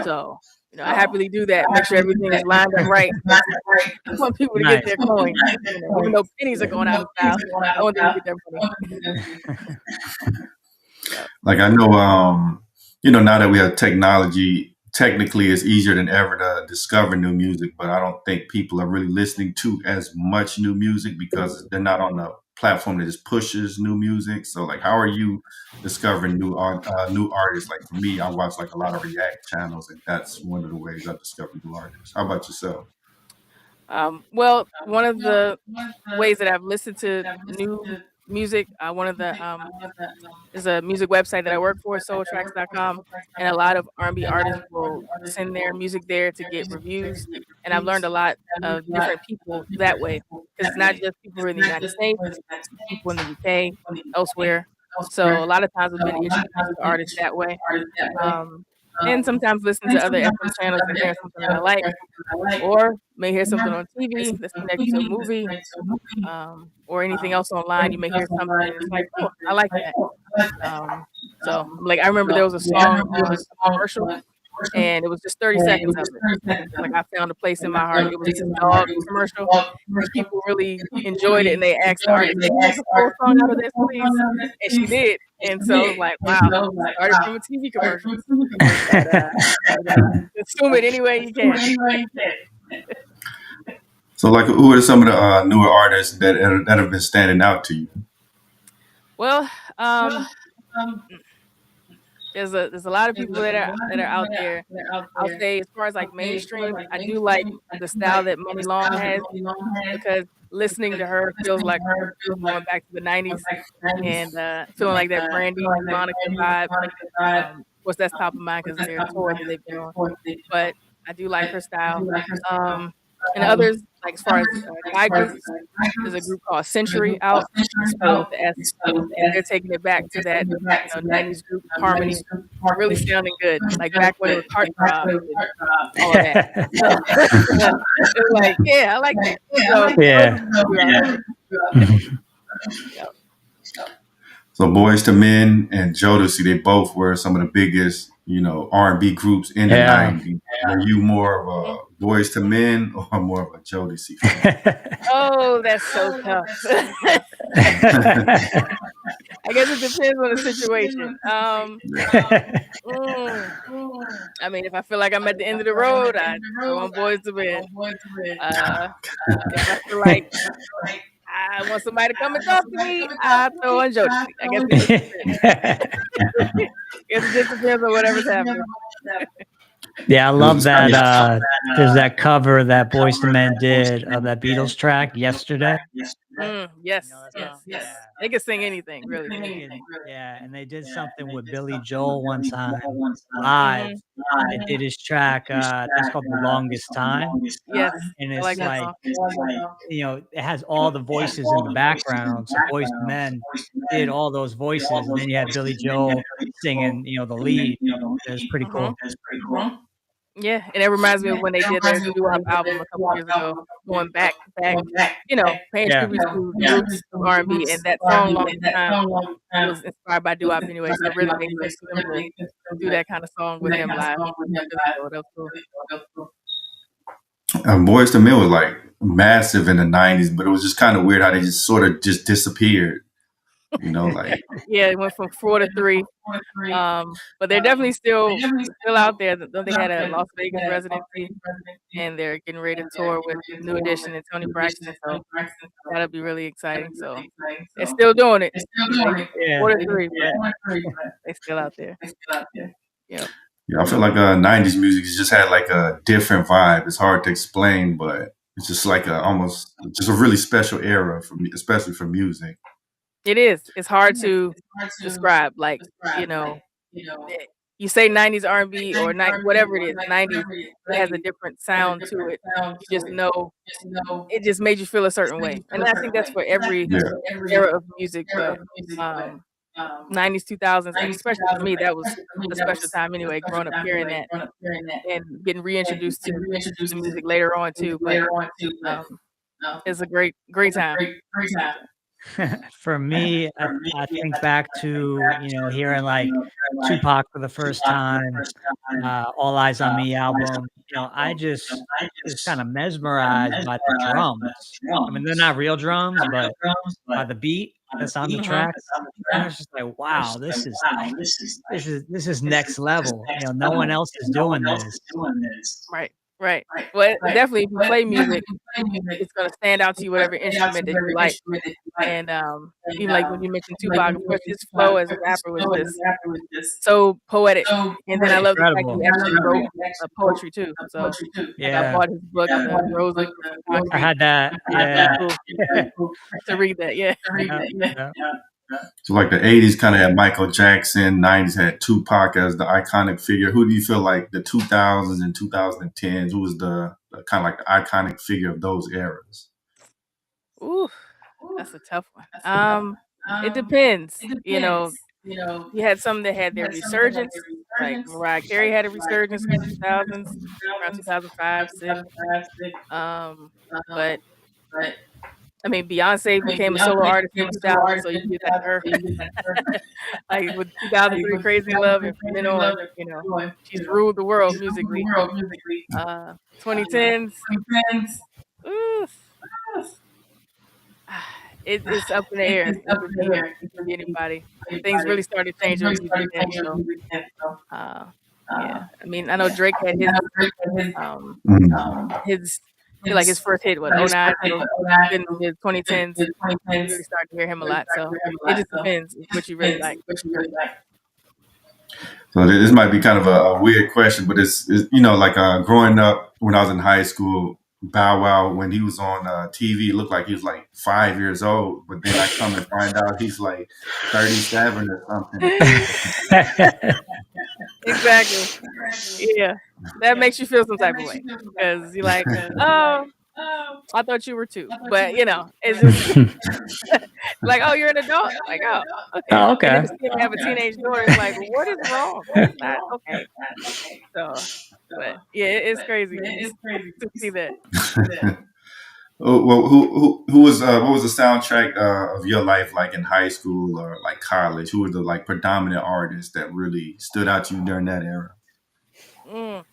So, I happily do that. Make sure everything is lined up right because I want people to get Nice. their coins. Even though pennies are going out of style, I want them to get their money. Yeah. Like I know, now that we have technology, technically it's easier than ever to discover new music, but I don't think people are really listening to as much new music because they're not on the platform that just pushes new music. So, like, how are you discovering new artists? Like for me, I watch like a lot of React channels, and that's one of the ways I discover new artists. How about yourself? Well, one of the ways that I've listened to new music, one of the is a music website that I work for, soultracks.com, and a lot of R&B artists will send their music there to get reviews, and I've learned a lot of different people that way because it's not just people in the United States, it's people in the UK, elsewhere. So a lot of times I've been introduced to artists that way, um, and sometimes listen to other FM channels and hear something that I like, or may hear something on TV that's connected to a movie, or anything else online. You may hear something and it's like, oh, I like that. So like I remember there was a song on a commercial and it was just 30 seconds of it. And it's like I found a place in my heart. It was this dog commercial and people really enjoyed it and they asked the artist, can you make a full song out of this, please? And she did. And so I was like, wow, started from a TV commercial. But consume it any way you can. So, like, who are some of the newer artists that have been standing out to you? Well, there's a lot of people that are out there. I'll say as far as like mainstream, I do like the style that Money Long has because listening to her feels like going back to the 90s and feeling like that Brandy Monica vibe. Of course, that's top of mind because their tour that they've been on. But I do like her style. And others, like as far as guy groups, there's a group called Century out, spelled with the S, and they're taking it back to that 90s group harmony, really sounding good, like back when it was heartthrob and all of that. So it's like, yeah, I like that. So Yeah. yeah. So Boys to Men and Jodeci, they both were some of the biggest, R&B groups in the Yeah. 90s. Were you more of a Boys to Men or more of a Jodeci fan? Oh, that's so tough. I guess it depends on the situation. I mean, if I feel like I'm at the end of the road, I throw on Boys to Men. If I feel like I want somebody to come and talk to me, I throw on Jodeci. I guess it just depends. Guess it just depends on whatever's happening. Yeah, I love that. There's that cover that Boyz II Men did of that Beatles track Yesterday. Yes, That yes. song? Yeah. They can sing anything, really. Yeah, and they did something with Billy Joel one time live. They did his track, it's called The Longest Time, Yes, and I like it's that like, song. it has all the voices in the background, so Boyz II Men did all those voices, and then you had Billy Joel singing, the lead. It was pretty cool. Yeah, and it reminds me of when they did their doo-wop album a couple years ago, going back, paying Yeah. tribute to the roots of R&B, and that song "Longest Time" was inspired by doo-wop anyway, so it really made sense for them to do that kind of song with him live. So that was cool. Boys to Men was like massive in the 90s, but it was just kind of weird how they just sort of just disappeared. Like Yeah, it went from 4 to 3. But they're definitely still out there. They had a Las Vegas residency, and they're getting ready to tour with New Edition and Tony Braxton. So that'll be really exciting. So they're still doing it. Yeah. 4 to 3, but they're still out there. Yeah. Yeah, I feel like 90s music just had like a different vibe. It's hard to explain, but it's just like almost just a really special era for me, especially for music. It is. It's hard to describe. Like, you say 90s R&B or whatever it is, 90s, it has a different sound to it. You just know it just made you feel a certain way. And I think that's for every era of music, but 90s, 2000s, especially for me, that was a special time anyway, growing up hearing that and getting reintroduced to the music later on too. But it's a great time. For me, I think back to, hearing like Tupac for the first time, All Eyes on Me album. I just was kind of mesmerized by the drums. I mean, they're not real drums, but by the beat that's on the Mhm. tracks. I was just like, wow, this is next level. No one else is doing this. Right, right. Well, definitely, if you play music, it's gonna stand out to you, whatever instrument that you like. And, even, like, when you mentioned Tupac, of course, his flow as a rapper was just so poetic. And then I love the fact Incredible. he actually wrote, poetry too. So, like, I Yeah. bought his book, The Rose Liquid from I Concrete. had that. It's really Yeah. cool to read that, yeah. Yeah. Yeah. So like the '80s kind of had Michael Jackson, '90s had Tupac as the iconic figure. Who do you feel like the 2000s and 2010s? Who was the kind of like the iconic figure of those eras? Ooh, that's a tough one. It depends, you had some that had their resurgence, like Mariah Carey had a resurgence in the 2000s, around 2005, 6. Um, but I mean, Beyonce became a solo artist in 2000, so you give that to her. Like with 2003 Crazy Love and from then on, she's ruled the world musically. 2010s, oof, it's up in the air. It could be her. It could be anybody. Things really started changing with music then, so, uh, yeah. I mean, I know Drake had um, Mhm. his like his first hit, what, '09, so then the 2010s, you really started to hear him a lot, so it just depends what you really like. So this might be kind of a weird question, but it's like growing up when I was in high school, Bow Wow when he was on TV, it looked like he was like 5 years old, but then I come and find out he's like 37 or something. Exactly. Yeah. That makes you feel some type of way because 'cause you're like, "Oh, I thought you were 2." But, it's just like, "Oh, you're an adult?" Like, "Oh, okay." Oh, And then okay. to see him have a teenage daughter, it's like, "What is wrong? This is not okay." So, but yeah, it's crazy to see that. Oh, well, who was what was the soundtrack of your life like in high school or like college? Who were the like predominant artists that really stood out to you during that era? Mm,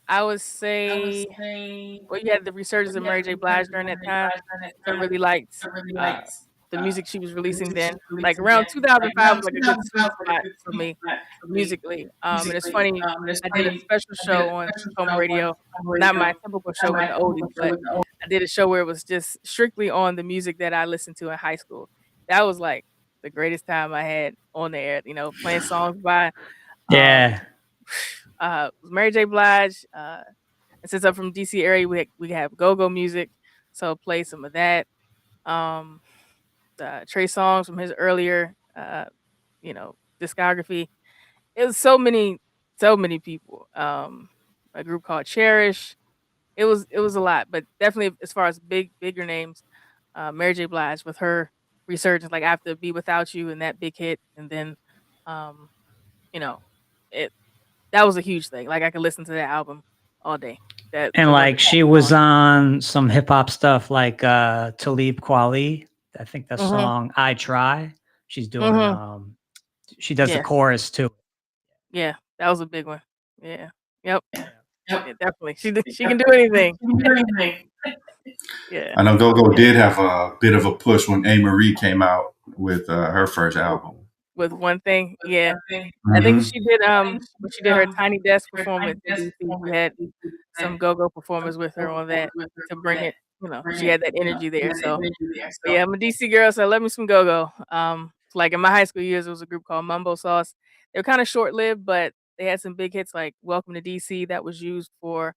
I would say, well, you had the resurgence of Mary J. Blige during that time, so I really liked, uh, the music she was releasing then. Like, around 2005 was, like, a good sweet spot for me musically, and it's funny, I did a special show on Tacoma Radio, not my typical show with the oldies, but I did a show where it was just strictly on the music that I listened to in high school. That was, like, the greatest time I had on the air, playing songs by, um, Yeah. Mary J. Blige, and since I'm from DC area, we have go-go music, so play some of that. Um, Trey songs from his earlier, discography. It was so many people. A group called Cherish. It was a lot, but definitely as far as bigger names, Mary J. Blige with her resurgence, like after "Be Without You" and that big hit, and then, um, you know, it that was a huge thing. Like I could listen to that album all day. That And the one like that she was on some hip hop stuff like Talib Kweli. I think the Mhm. song I Try. She's doing Mhm. she does the Yes. chorus too. Yeah, that was a big one. Yeah. Yep. Yeah. Yeah, definitely. She can do anything. Yeah. I know Go Go did have a bit of a push when A. Marie came out with her first album. With one thing, yeah. I think Hmm. she did, when she did her Tiny Desk performance in DC, she had some go-go performers with her on that to bring it, she had that energy there, so but yeah, I'm a DC girl, so I love me some go-go. Like in my high school years, there was a group called Mumbo Sauce. They were kinda short-lived, but they had some big hits like Welcome to DC that was used for,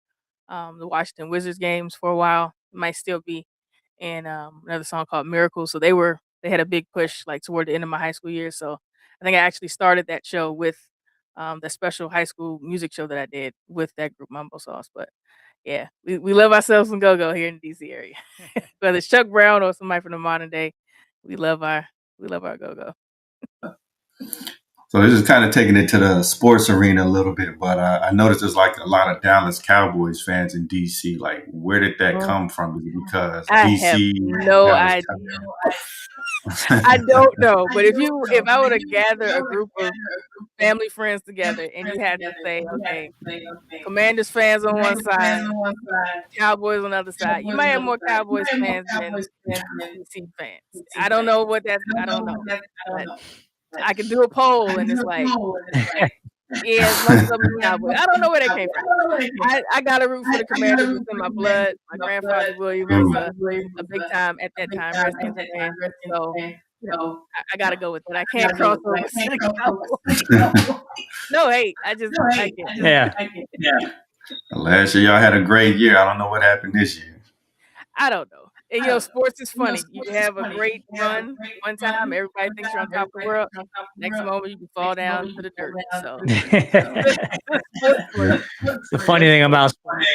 the Washington Wizards games for a while. It might still be, and, another song called Miracle, so they had a big push, like, toward the end of my high school years, so I think I actually started that show with, the special high school music show that I did with that group Mumbo Sauce, but yeah, we love ourselves some go-go here in the DC area. Whether it's Chuck Brown or somebody from the modern day, we love our we love our go-go. So this is kind of taking it to the sports arena a little bit, but I noticed there's like a lot of Dallas Cowboys fans in DC. Like, where did that Mm, come from? Is it because I have DC, no Dallas idea. I Cowboys? don't know, but if I were to gather a group of family friends together and you had to say, okay, Commanders fans on one side, Cowboys on the other side, you might have more Cowboys fans than DC fans. I don't know what that's. I don't know, but I could do a poll and it's like, yeah, most of them is Cowboys. I don't know where they came from. I gotta root for the Commanders. It's in my blood. My grandfather William was a big time at that time Redskins fan, so you know I gotta go with it. I can't cross over to the Cowboys. No hate. I can't. Yeah. Last year y'all had a great year. I don't know what happened this year. I don't know. And sports is funny. You can have a great run one time, everybody thinks you're on top of the world. Next moment, you can fall down to the dirt. So sports for you. It's the funny thing about sports.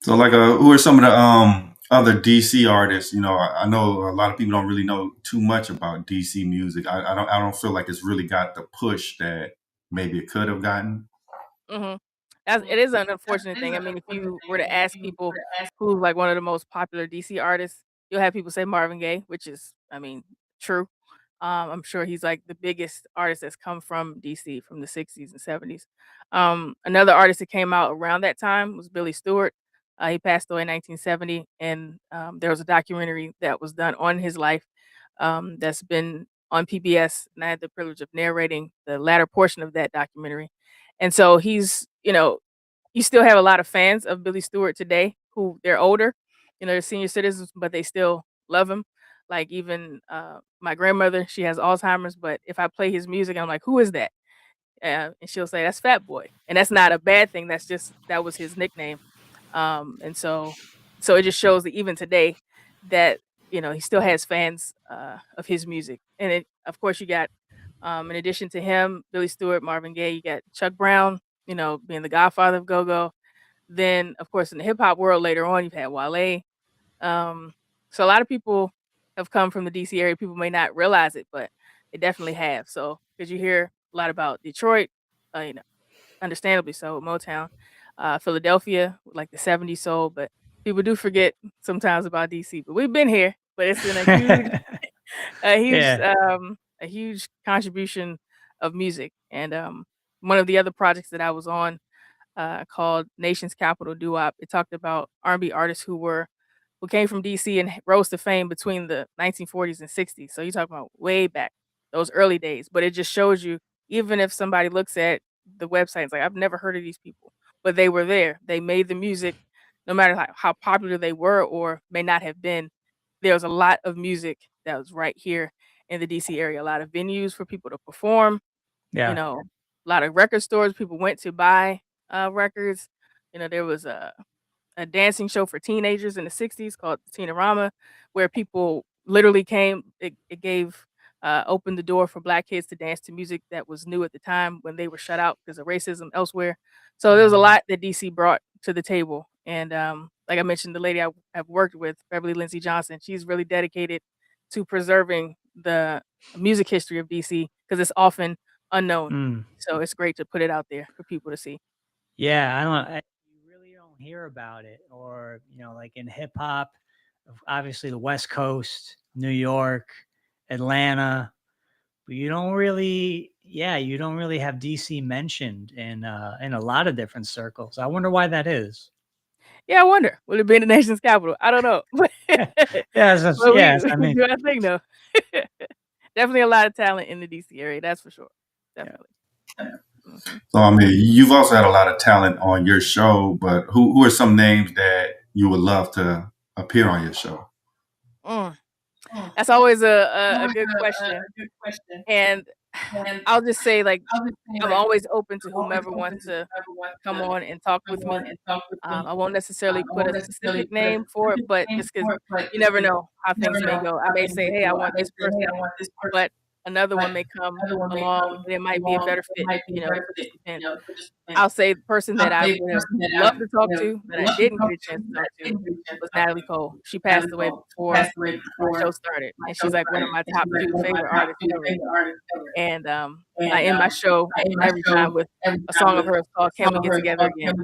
So, like, who are some of the other DC artists? You know, I know a lot of people don't really know too much about DC music. I don't feel like it's really got the push that maybe it could have gotten. hmm it is an unfortunate thing. I mean, if you were to ask people who's like one of the most popular DC artists, you'll have people say Marvin Gaye, which is, I mean, true. I'm sure he's like the biggest artist that's come from DC from the 60s and 70s. Another artist that came out around that time was Billy Stewart. He passed away in 1970, and there was a documentary that was done on his life that's been on PBS, and I had the privilege of narrating the latter portion of that documentary. And so he's, you still have a lot of fans of Billy Stewart today who they're older, they're senior citizens, but they still love him. Like even my grandmother, she has Alzheimer's, but if I play his music, I'm like, who is that? And she'll say, that's Fat Boy. And that's not a bad thing. That's just, that was his nickname. And so it just shows that even today that, he still has fans of his music. And of course, you got, in addition to him, Billy Stewart, Marvin Gaye, you got Chuck Brown, being the godfather of go-go. Then, of course, in the hip hop world later on, you've had Wale. So a lot of people have come from the DC area. People may not realize it, but they definitely have. So because you hear a lot about Detroit, understandably so, Motown, Philadelphia, like the '70s soul, but people do forget sometimes about DC. But we've been here, but it's been Yeah. a huge contribution of music. And one of the other projects that I was on called Nation's Capital Doo-Wop. It talked about R&B artists who came from DC and rose to fame between the 1940s and 60s. So you talk about way back, those early days. But it just shows you, even if somebody looks at the website, it's like, I've never heard of these people, but they were there. They made the music, no matter how popular they were or may not have been. There was a lot of music that was right here in the DC area, a lot of venues for people to perform, Yeah. a lot of record stores people went to buy records. There was a dancing show for teenagers in the 60s called Teen-A-Rama, where people literally came. It gave opened the door for Black kids to dance to music that was new at the time when they were shut out because of racism elsewhere. So there was a lot that DC brought to the table. And like I mentioned, the lady I've worked with, Beverly Lindsay Johnson, she's really dedicated to preserving the music history of DC because it's often unknown. Mm. So it's great to put it out there for people to see. Yeah, you really don't hear about it, or like in hip hop, obviously the West Coast, New York, Atlanta, but you don't really have DC mentioned in a lot of different circles. I wonder why that is. Yeah, I wonder. Would it be in the nation's capital? I don't know. But Yes, I we mean, do our thing though. Definitely a lot of talent in the DC area, that's for sure. yeah. Definitely. Mhm. So, I mean, you've also had a lot of talent on your show, but who are some names that you would love to appear on your show? Mm. That's always a good question. And I'll just say, like, I'm always open to whomever wants to come on and talk with me. I won't necessarily put a specific name for it, but just because you never know how things may go. I may say, hey, I want this person, but another one may come along and it might be a better fit. It just depends. I'll say the person that I would have loved to talk to that I didn't get a chance to talk to was Natalie Cole. She passed away before our show started, and she's like one of my top 2 favorite artists ever. And I end my show every time with a song of hers called "Can We Get Together Again."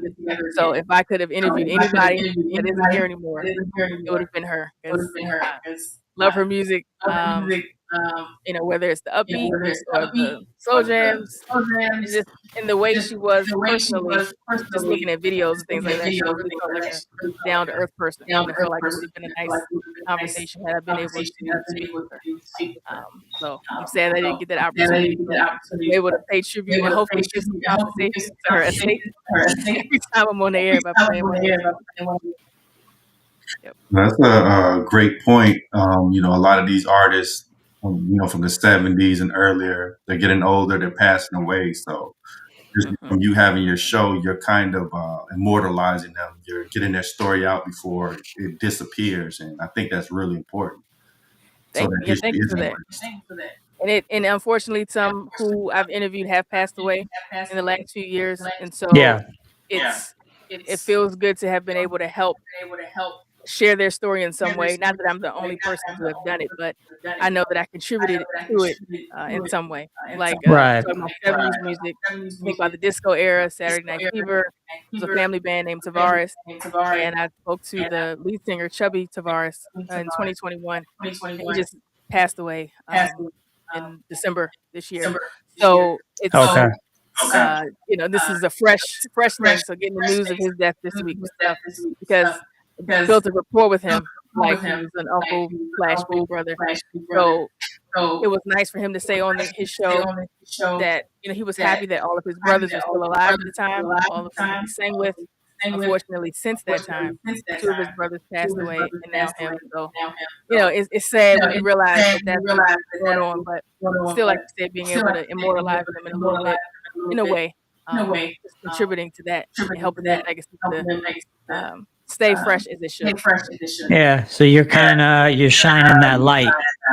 So if I could have interviewed anybody that isn't here anymore, it would have been her because love her music. Whether it's the upbeats or the slow jams, and just in the way she was personally, just looking at videos and things like that, she really felt like a down to earth person. And I feel like it would have been a nice conversation had I been able to speak with her. So I'm sad I didn't get that opportunity, but I'm able to pay tribute and hopefully give some compensation to her estate every time I'm on the air by playing one of her songs. Yep. That's a great point. A lot of these artists, from the 70s and earlier, they're getting older, they're passing away. So just from you having your show, you're kind of immortalizing them. You're getting their story out before it disappears. And I think that's really important. Thank you for that. And unfortunately, some who I've interviewed have passed away in the last few years. And so it feels good to have been able to help share their story in some way. Not that I'm the only person to have done it, but I know that I contributed to it in some way. Like talking about 70s music, think about the disco era, Saturday Night Fever. There's a family band named Tavares, and I spoke to the lead singer Chubby Tavares in 2021. And he just passed away in December this year. So it's this is a fresh thing. So getting the news of his death this week was tough because built a rapport with him like he was an uncle / full brother. So it was nice for him to say on his show that he was happy that all of his brothers were still alive at the time, all of them that he sang with. Unfortunately, since that time, 2 of his brothers passed away, and now him. So it's sad when you realize that that's what's going on, but still, like you said, being able to immortalize them in a little bit, in a way, just contributing to that and helping that legacy to stay fresh as it should. Yeah, so you're you're shining that light,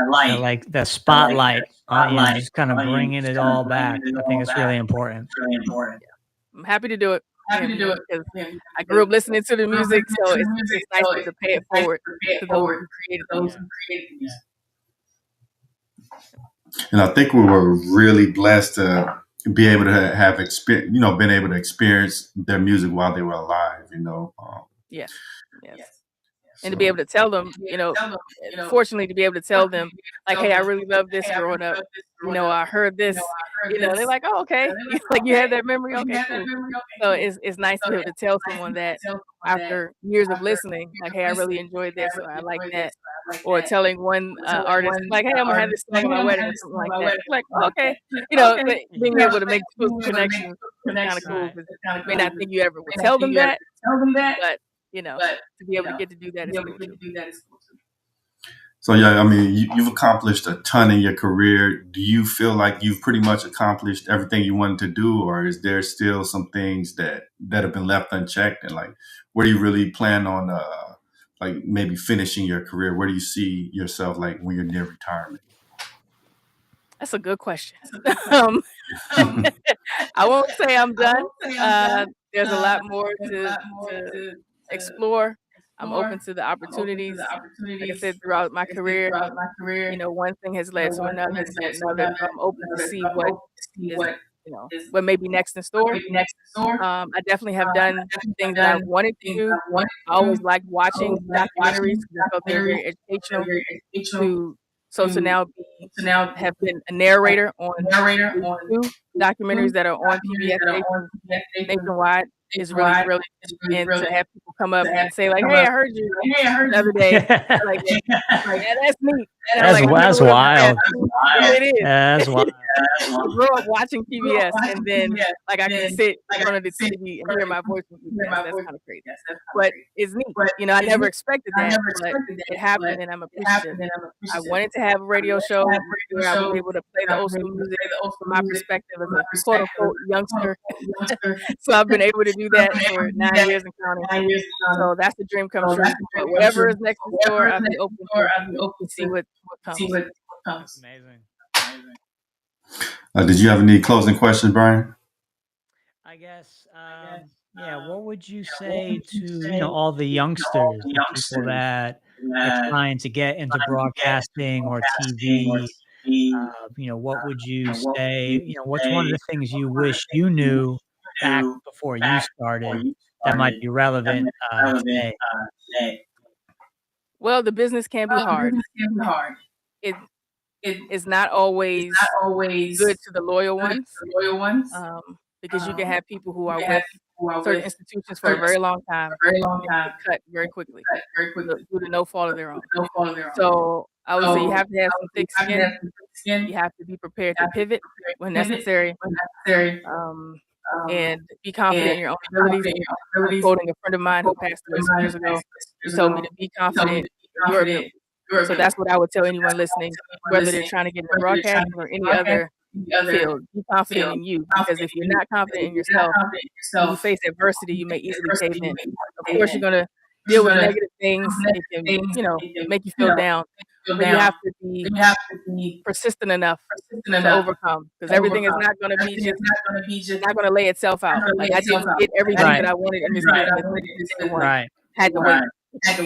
like the spotlight on you, just kind of bringing it all back. I think it's really important. Yeah. I'm happy to do it. Because I grew up listening to the music, so it's nice to pay it forward to those who created the music. And I think we were really blessed to be able to have been able to experience their music while they were alive. Yes. And to be able to tell them, fortunately to be able to tell them, like, hey, I really love this growing up. I heard this. They're like, oh, okay. Like you had that memory. Okay, cool. So it's nice to be able to tell someone that after years of listening, like, hey, I really enjoyed this, or I like that. Or telling one artist, like, hey, I'm gonna have this song at my wedding or something like that. Like, oh, okay. Being able to make those connections is kind of cool because you may not think you ever would tell them that, but to be able to get to do that is cool too. So yeah, I mean, you've accomplished a ton in your career. Do you feel like you've pretty much accomplished everything you wanted to do, or is there still some things that have been left unchecked? And like, where do you really plan on, like maybe finishing your career? Where do you see yourself like when you're near retirement? That's a good question. I won't say I'm done. There's a lot more to explore. I'm open to the opportunities. Like I said, throughout my career, one thing has led to another. So I'm open to see what is, what may be next in store. I definitely have done things that I wanted to do. I always liked watching documentaries because I felt they were very educational. To now have been a narrator on 2 documentaries that are on PBS stations nationwide is really thrilling. And to have people come up and say like, "Hey, I heard you the other day," like, yeah, that's neat. That's wild. It is. That's wild. I grew up watching PBS, and then I can sit in front of the TV and hear my voice on PBS. That's kind of crazy, but it's neat. I never expected that, but it happened, and I'm appreciative. I wanted to have a radio show where I was able to play the old school music from my perspective as a quote unquote youngster. So I've been able to do that for 9 years and counting. So that's the dream come true. But whatever is next in store, I'll be open to see what comes. Amazing. Did you have any closing questions, Brian? I guess, yeah, what would you say to, all the youngsters, the people that are trying to get into broadcasting or TV? What would you say? What's one of the things you wish you knew back before you started that might be relevant today? Well, the business can be hard. It is not always good to the loyal ones, because you can have people who are with certain institutions for a very long time and get cut very quickly due to no fault of their own. So I would say you have to have some thick skin. You have to be prepared to pivot when necessary, and be confident in your own abilities. Quoting a friend of mine who passed away some years ago, he told me to be confident in your ability. So that's what I would tell anyone listening, whether they're trying to get into broadcasting or any other field. Be confident in you, because if you're not confident in yourself, when you face adversity, you may easily cave in. Of course, you're gonna deal with negative things. It can, make you feel down, but you have to be persistent enough to overcome, because everything is not gonna be just not gonna lay itself out. Like, I didn't get everything Right. that I wanted in this business day one. Right. Had to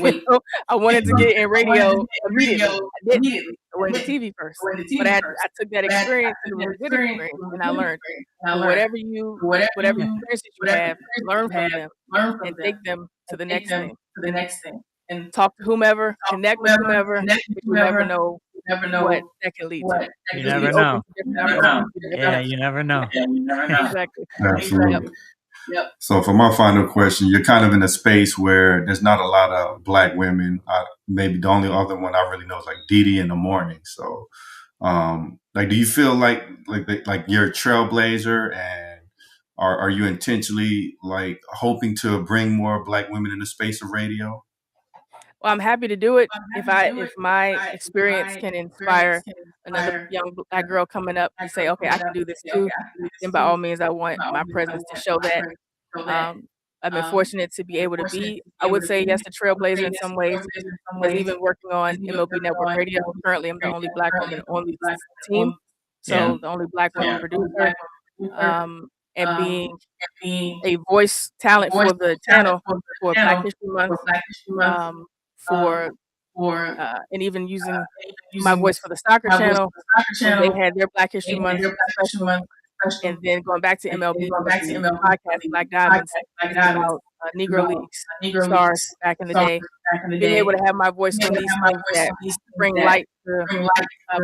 wait. I wanted to get in radio immediately. I didn't. I went into TV first, but I took that experience, and it was a good experience, and I learned. So whatever experiences you have, learn from them and take them to the next thing. And talk to whomever, connect with whomever, but you never know what that can lead to. You Just be never open know. to different opportunities. Yeah, you never know. Exactly. Absolutely. So for my final question, you're kind of in a space where there's not a lot of Black women. Maybe the only other one I really know is like Dee Dee in the Morning. So, do you feel like you're a trailblazer, and are you intentionally like hoping to bring more Black women in the space of radio? Well, I'm happy to do it. If my experience can inspire another young Black girl coming up to say, okay, I can do this too, then by all means, I want my presence to show that. I've been fortunate to be able to be, I would say, yes, a trailblazer in some ways, because even working on MLB Network Radio, currently I'm the only Black woman on the team, so the only Black woman producer, and being a voice talent for the channel for Black History Month, for and even using my voice for the soccer channel when they had their Black History Month special, and then going back to MLB for the podcast Black Diamonds, just about Negro Leagues stars back in the day. Being able to have my voice on these things that bring light to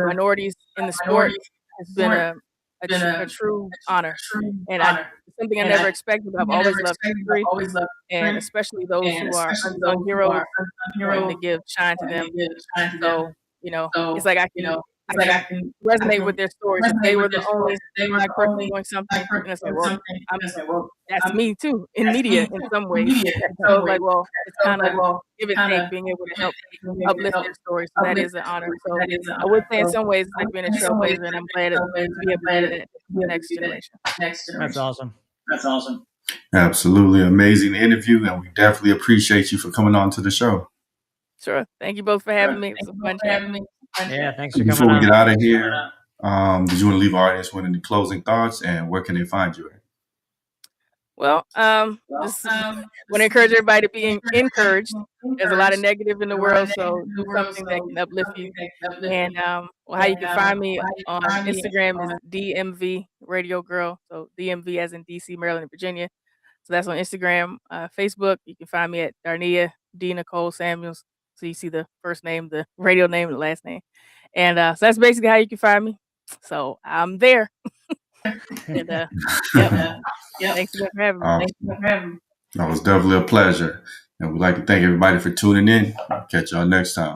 minorities in the sport has been a true honor, and it's something I never expected. But I've always loved history, and especially those who are unsung heroes, and to give shine to them. So it's like I can resonate with their stories. If they were the only Black person doing something, and it's like, well, that's me too in media in some ways. So it's like, well, it's kind of give and take, being able to help uplift their stories. So that is an honor. So I would say in some ways it's like being a trailblazer, and I'm glad to be able to do that for the next generation. That's awesome. Absolutely amazing interview, and we definitely appreciate you for coming on to the show. Sure. Thank you both for having me. It was a fun chat. Yeah, thanks for coming Before we on. get out of here, did you want to leave our audience with any closing thoughts, and where can they find you at? Well, just want to encourage everybody to be encouraged. There's a lot of negative in the world, so do something that can uplift you. And how you can find me on Instagram is DMV Radio Girl. So DMV as in DC, Maryland, and Virginia. So that's on Instagram. Facebook, you can find me at Darnea D. Nicole Samuels. So you see the first name, the radio name, the last name. And so that's basically how you can find me. So I'm there. And thanks again for having me. That was definitely a pleasure. And we'd like to thank everybody for tuning in. I'll catch y'all next time.